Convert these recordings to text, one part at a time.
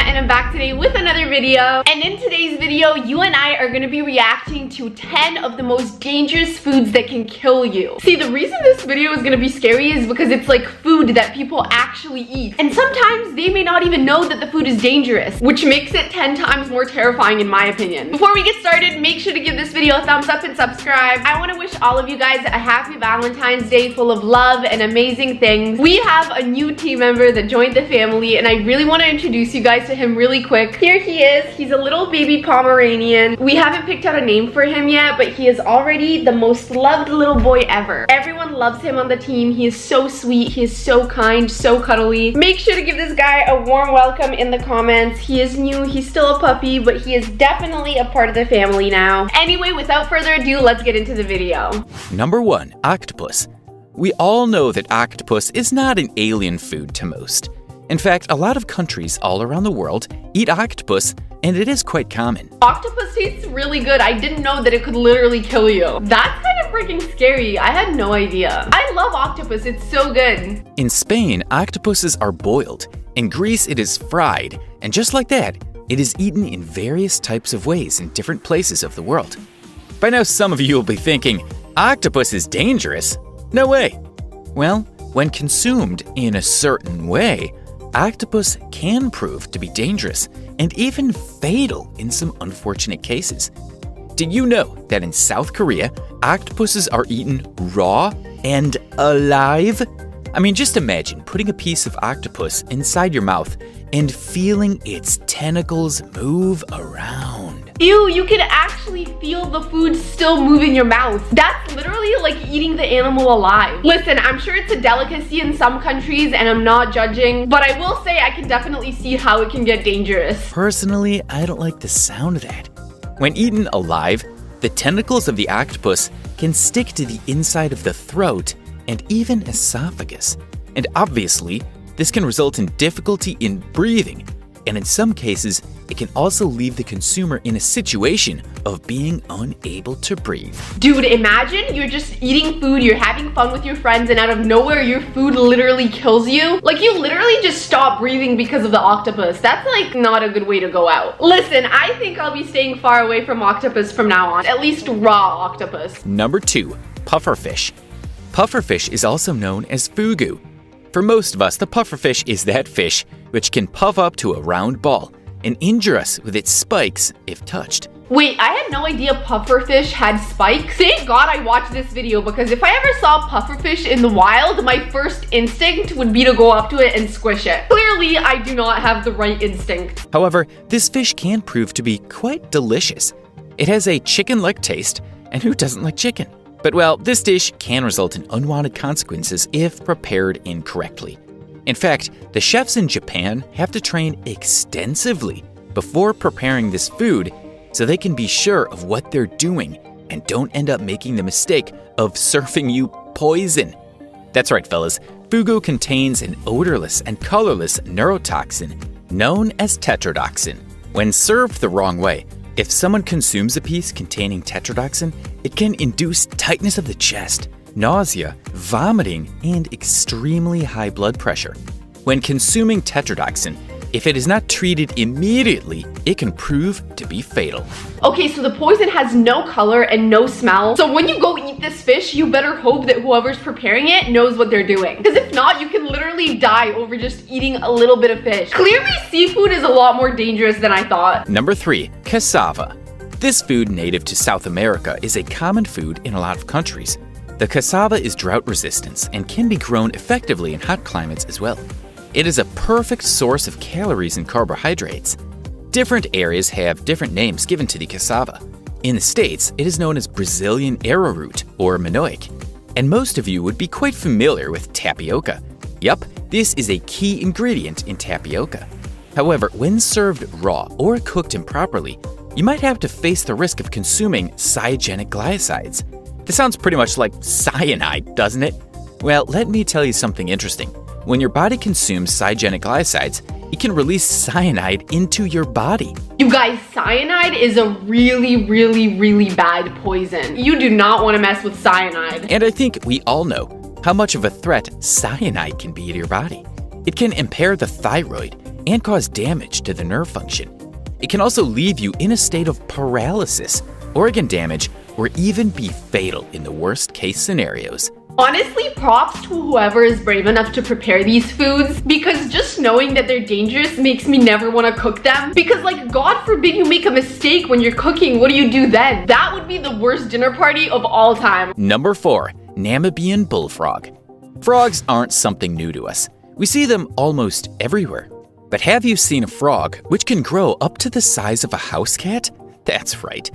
and I'm back today with another video. And in today's video, you and I are gonna be reacting to 10 of the most dangerous foods that can kill you. See, the reason this video is gonna be scary is because it's like food that people actually eat. And sometimes they may not even know that the food is dangerous, which makes it 10 times more terrifying in my opinion. Before we get started, make sure to give this video a thumbs up and subscribe. I wanna wish all of you guys a happy Valentine's Day full of love and amazing things. We have a new team member that joined the family, and I really want to introduce you guys to him really quick. Here he is. He's a little baby Pomeranian. We haven't picked out a name for him yet, but he is already the most loved little boy ever. Everyone loves him on the team. He is so sweet. He is so kind, so cuddly. Make sure to give this guy a warm welcome in the comments. He is new. He's still a puppy, but he is definitely a part of the family now. Anyway, without further ado, let's get into the video. Number 1. Octopus. We all know that octopus is not an alien food to most. In fact, a lot of countries all around the world eat octopus, and it is quite common. Octopus tastes really good. I didn't know that it could literally kill you. That's kind of freaking scary. I had no idea. I love octopus. It's so good. In Spain, octopuses are boiled. In Greece, it is fried. And just like that, it is eaten in various types of ways in different places of the world. By now, some of you will be thinking, octopus is dangerous. No way. Well, when consumed in a certain way, octopus can prove to be dangerous and even fatal in some unfortunate cases. Did you know that in South Korea, octopuses are eaten raw and alive? I mean, just imagine putting a piece of octopus inside your mouth and feeling its tentacles move around. Ew, you can actually feel the food still move in your mouth. That's literally like eating the animal alive. Listen, I'm sure it's a delicacy in some countries and I'm not judging, but I will say I can definitely see how it can get dangerous. Personally, I don't like the sound of that. When eaten alive, the tentacles of the octopus can stick to the inside of the throat and even esophagus. And obviously, this can result in difficulty in breathing. And in some cases, it can also leave the consumer in a situation of being unable to breathe. Dude, imagine you're just eating food, you're having fun with your friends, and out of nowhere, your food literally kills you. Like, you literally just stop breathing because of the octopus. That's like not a good way to go out. Listen, I think I'll be staying far away from octopus from now on, at least raw octopus. Number 2, pufferfish. Pufferfish is also known as fugu. For most of us, the pufferfish is that fish which can puff up to a round ball and injure us with its spikes if touched. Wait, I had no idea pufferfish had spikes. Thank God I watched this video, because if I ever saw pufferfish in the wild, my first instinct would be to go up to it and squish it. Clearly, I do not have the right instinct. However, this fish can prove to be quite delicious. It has a chicken-like taste, and who doesn't like chicken? But well, this dish can result in unwanted consequences if prepared incorrectly. In fact, the chefs in Japan have to train extensively before preparing this food so they can be sure of what they're doing and don't end up making the mistake of serving you poison. That's right, fellas. Fugu contains an odorless and colorless neurotoxin known as tetrodotoxin. When served the wrong way, if someone consumes a piece containing tetrodotoxin, it can induce tightness of the chest, nausea, vomiting, and extremely high blood pressure. When consuming tetrodotoxin, if it is not treated immediately, it can prove to be fatal. Okay, so the poison has no color and no smell. So when you go eat this fish, you better hope that whoever's preparing it knows what they're doing. Because if not, you can literally die over just eating a little bit of fish. Clearly, seafood is a lot more dangerous than I thought. Number 3, cassava. This food native to South America is a common food in a lot of countries. The cassava is drought resistant and can be grown effectively in hot climates as well. It is a perfect source of calories and carbohydrates. Different areas have different names given to the cassava. In the States, it is known as Brazilian arrowroot or manioc. And most of you would be quite familiar with tapioca. Yup, this is a key ingredient in tapioca. However, when served raw or cooked improperly, you might have to face the risk of consuming cyanogenic glycosides. This sounds pretty much like cyanide, doesn't it? Well, let me tell you something interesting. When your body consumes cyanogenic glycosides, it can release cyanide into your body. You guys, cyanide is a really bad poison. You do not want to mess with cyanide. And I think we all know how much of a threat cyanide can be to your body. It can impair the thyroid, and cause damage to the nerve function. It can also leave you in a state of paralysis, organ damage, or even be fatal in the worst case scenarios. Honestly, props to whoever is brave enough to prepare these foods, because just knowing that they're dangerous makes me never want to cook them. Because like, God forbid you make a mistake when you're cooking, what do you do then? That would be the worst dinner party of all time. Number 4. Namibian bullfrog. Frogs aren't something new to us. We see them almost everywhere. But have you seen a frog which can grow up to the size of a house cat? That's right.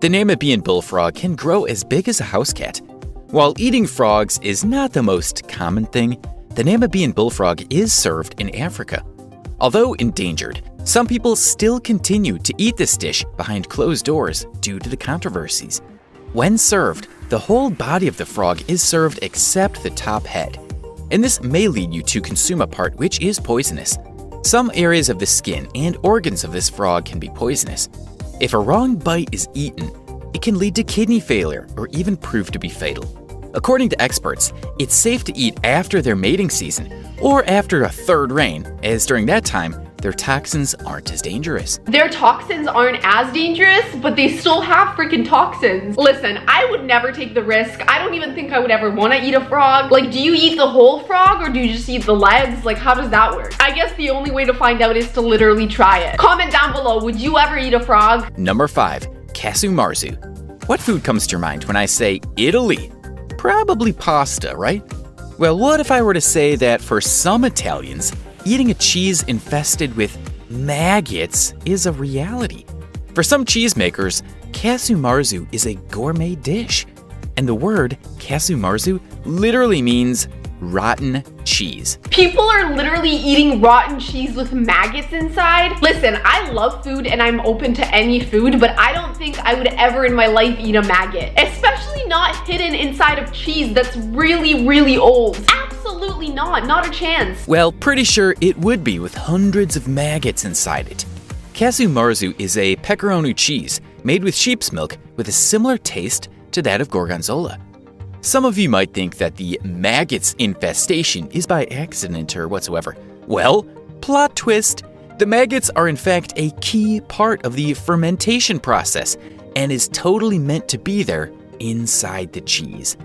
The Namibian bullfrog can grow as big as a house cat. While eating frogs is not the most common thing, the Namibian bullfrog is served in Africa. Although endangered, some people still continue to eat this dish behind closed doors due to the controversies. When served, the whole body of the frog is served except the top head. And this may lead you to consume a part which is poisonous. Some areas of the skin and organs of this frog can be poisonous. If a wrong bite is eaten, it can lead to kidney failure or even prove to be fatal. According to experts, it's safe to eat after their mating season or after a third rain, as during that time, their toxins aren't as dangerous. Their toxins aren't as dangerous, but they still have freaking toxins. Listen, I would never take the risk. I don't even think I would ever want to eat a frog. Like, do you eat the whole frog or do you just eat the legs? Like, how does that work? I guess the only way to find out is to literally try it. Comment down below, would you ever eat a frog? Number 5. Cassava. What food comes to your mind when I say Italy? Probably pasta, right? Well, what if I were to say that for some Italians, eating a cheese infested with maggots is a reality? For some cheesemakers, cassava is a gourmet dish. And the word cassava literally means rotten cheese. People are literally eating rotten cheese with maggots inside. Listen, I love food and I'm open to any food, but I don't think I would ever in my life eat a maggot. Especially not hidden inside of cheese that's really, really old. Absolutely not a chance. Well, pretty sure it would be with hundreds of maggots inside it. Cassava is a pecorino cheese made with sheep's milk with a similar taste to that of gorgonzola. Some of you might think that the maggots infestation is by accident or whatsoever. Well, plot twist, the maggots are in fact a key part of the fermentation process and is totally meant to be there inside the cheese.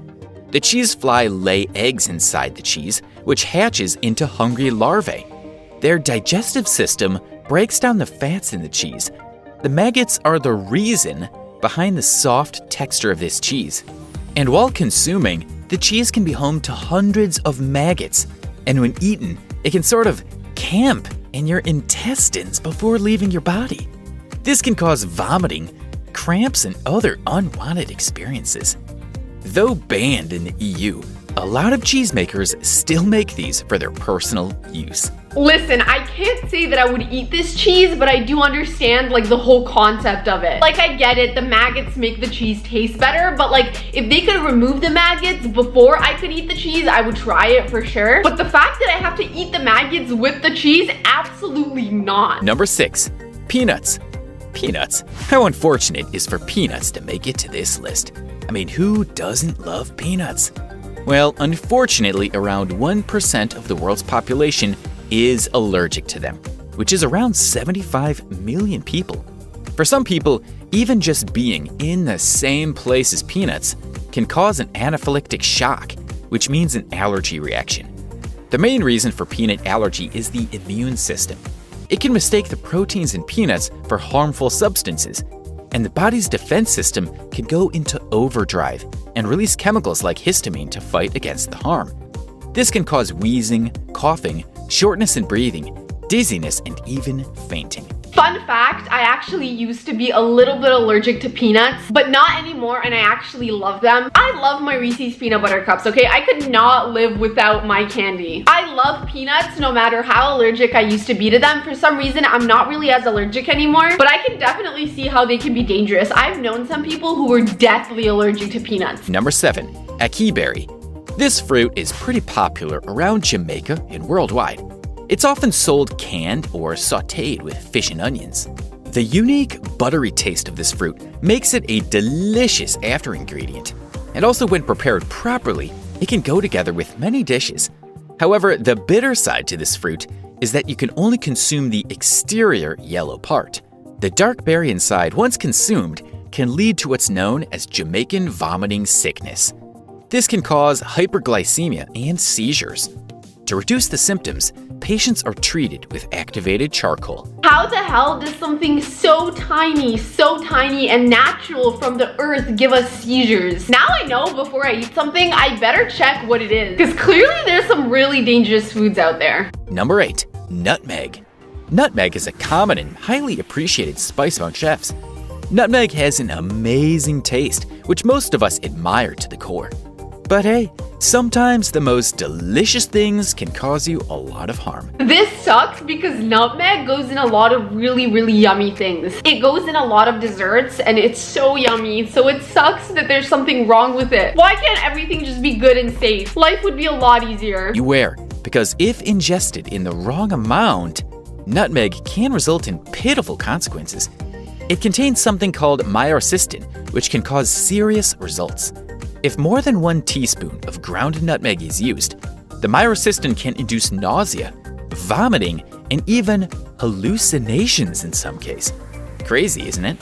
The cheese fly lay eggs inside the cheese, which hatches into hungry larvae. Their digestive system breaks down the fats in the cheese. The maggots are the reason behind the soft texture of this cheese. And while consuming, the cheese can be home to hundreds of maggots. And when eaten, it can sort of camp in your intestines before leaving your body. This can cause vomiting, cramps, and other unwanted experiences. Though banned in the EU, a lot of cheesemakers still make these for their personal use. Listen, I can't say that I would eat this cheese, but I do understand like the whole concept of it. Like, I get it, the maggots make the cheese taste better, but like if they could remove the maggots before I could eat the cheese, I would try it for sure. But the fact that I have to eat the maggots with the cheese, absolutely not. Number 6. Peanuts. Peanuts. How unfortunate is for peanuts to make it to this list. I mean, who doesn't love peanuts? Well, unfortunately, around 1% of the world's population is allergic to them, which is around 75 million people. For some people, even just being in the same place as peanuts can cause an anaphylactic shock, which means an allergy reaction. The main reason for peanut allergy is the immune system. It can mistake the proteins in peanuts for harmful substances, and the body's defense system can go into overdrive and release chemicals like histamine to fight against the harm. This can cause wheezing, coughing, shortness in breathing, dizziness, and even fainting. Fun fact, I actually used to be a little bit allergic to peanuts, but not anymore, and I actually love them. I love my Reese's peanut butter cups, okay? I could not live without my candy. I love peanuts no matter how allergic I used to be to them. For some reason, I'm not really as allergic anymore, but I can definitely see how they can be dangerous. I've known some people who were deathly allergic to peanuts. Number 7. A Keyberry. This fruit is pretty popular around Jamaica and worldwide. It's often sold canned or sautéed with fish and onions. The unique buttery taste of this fruit makes it a delicious after ingredient. And also when prepared properly, it can go together with many dishes. However, the bitter side to this fruit is that you can only consume the exterior yellow part. The dark berry inside, once consumed, can lead to what's known as Jamaican vomiting sickness. This can cause hyperglycemia and seizures. To reduce the symptoms, patients are treated with activated charcoal. How the hell does something so tiny and natural from the earth give us seizures? Now I know before I eat something, I better check what it is, because clearly there's some really dangerous foods out there. Number 8. Nutmeg. Nutmeg is a common and highly appreciated spice among chefs. Nutmeg has an amazing taste, which most of us admire to the core. But hey, sometimes the most delicious things can cause you a lot of harm. This sucks because nutmeg goes in a lot of really yummy things. It goes in a lot of desserts and it's so yummy, so it sucks that there's something wrong with it. Why can't everything just be good and safe? Life would be a lot easier. Beware, because if ingested in the wrong amount, nutmeg can result in pitiful consequences. It contains something called myocystin, which can cause serious results. If more than 1 teaspoon of ground nutmeg is used, the myocystin can induce nausea, vomiting, and even hallucinations in some cases. Crazy, isn't it?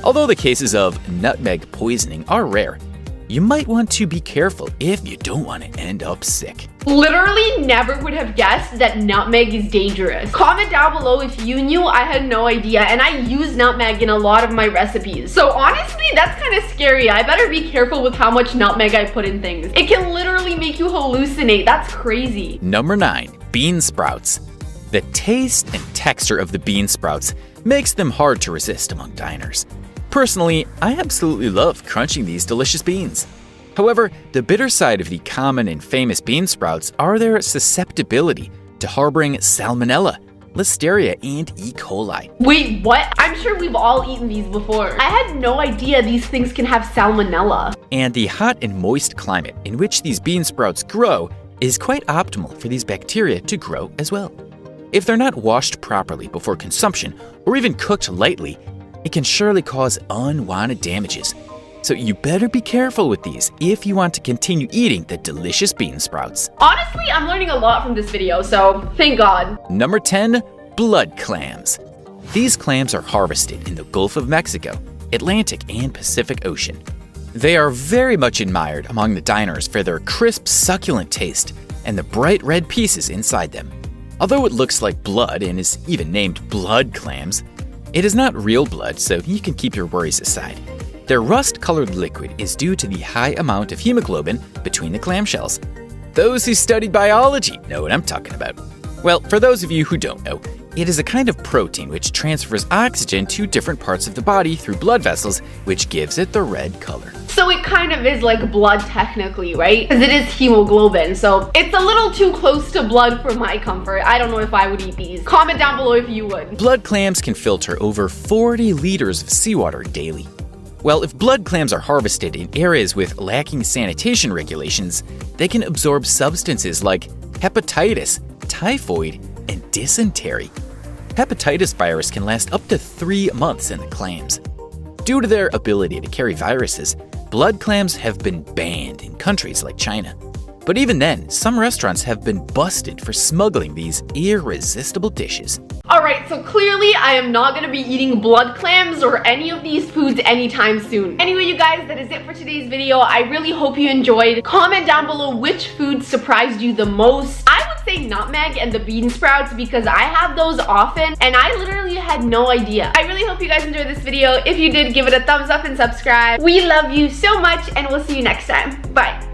Although the cases of nutmeg poisoning are rare, you might want to be careful if you don't want to end up sick. Literally never would have guessed that nutmeg is dangerous. Comment down below if you knew. I had no idea, and I use nutmeg in a lot of my recipes. So honestly, that's kind of scary. I better be careful with how much nutmeg I put in things. It can literally make you hallucinate. That's crazy. Number 9. Bean sprouts. The taste and texture of the bean sprouts makes them hard to resist among diners. Personally, I absolutely love crunching these delicious beans. However, the bitter side of the common and famous bean sprouts are their susceptibility to harboring Salmonella, Listeria, and E. coli. Wait, what? I'm sure we've all eaten these before. I had no idea these things can have Salmonella. And the hot and moist climate in which these bean sprouts grow is quite optimal for these bacteria to grow as well. If they're not washed properly before consumption or even cooked lightly, it can surely cause unwanted damages. So you better be careful with these if you want to continue eating the delicious bean sprouts. Honestly, I'm learning a lot from this video, so thank God. Number 10. Blood clams. These clams are harvested in the Gulf of Mexico, Atlantic, and Pacific Ocean. They are very much admired among the diners for their crisp, succulent taste and the bright red pieces inside them. Although it looks like blood and is even named blood clams, it is not real blood, so you can keep your worries aside. Their rust-colored liquid is due to the high amount of hemoglobin between the clamshells. Those who studied biology know what I'm talking about. Well, for those of you who don't know, it is a kind of protein which transfers oxygen to different parts of the body through blood vessels, which gives it the red color. So it kind of is like blood technically, right? Because it is hemoglobin, so it's a little too close to blood for my comfort. I don't know if I would eat these. Comment down below if you would. Blood clams can filter over 40 liters of seawater daily. Well, if blood clams are harvested in areas with lacking sanitation regulations, they can absorb substances like hepatitis, typhoid, and dysentery. Hepatitis virus can last up to 3 months in the clams. Due to their ability to carry viruses, blood clams have been banned in countries like China. But even then, some restaurants have been busted for smuggling these irresistible dishes. Alright, so clearly I am not going to be eating blood clams or any of these foods anytime soon. Anyway, you guys, that is it for today's video. I really hope you enjoyed. Comment down below which food surprised you the most. I would say nutmeg and the bean sprouts because I have those often and I literally had no idea. I really hope you guys enjoyed this video. If you did, give it a thumbs up and subscribe. We love you so much and we'll see you next time. Bye.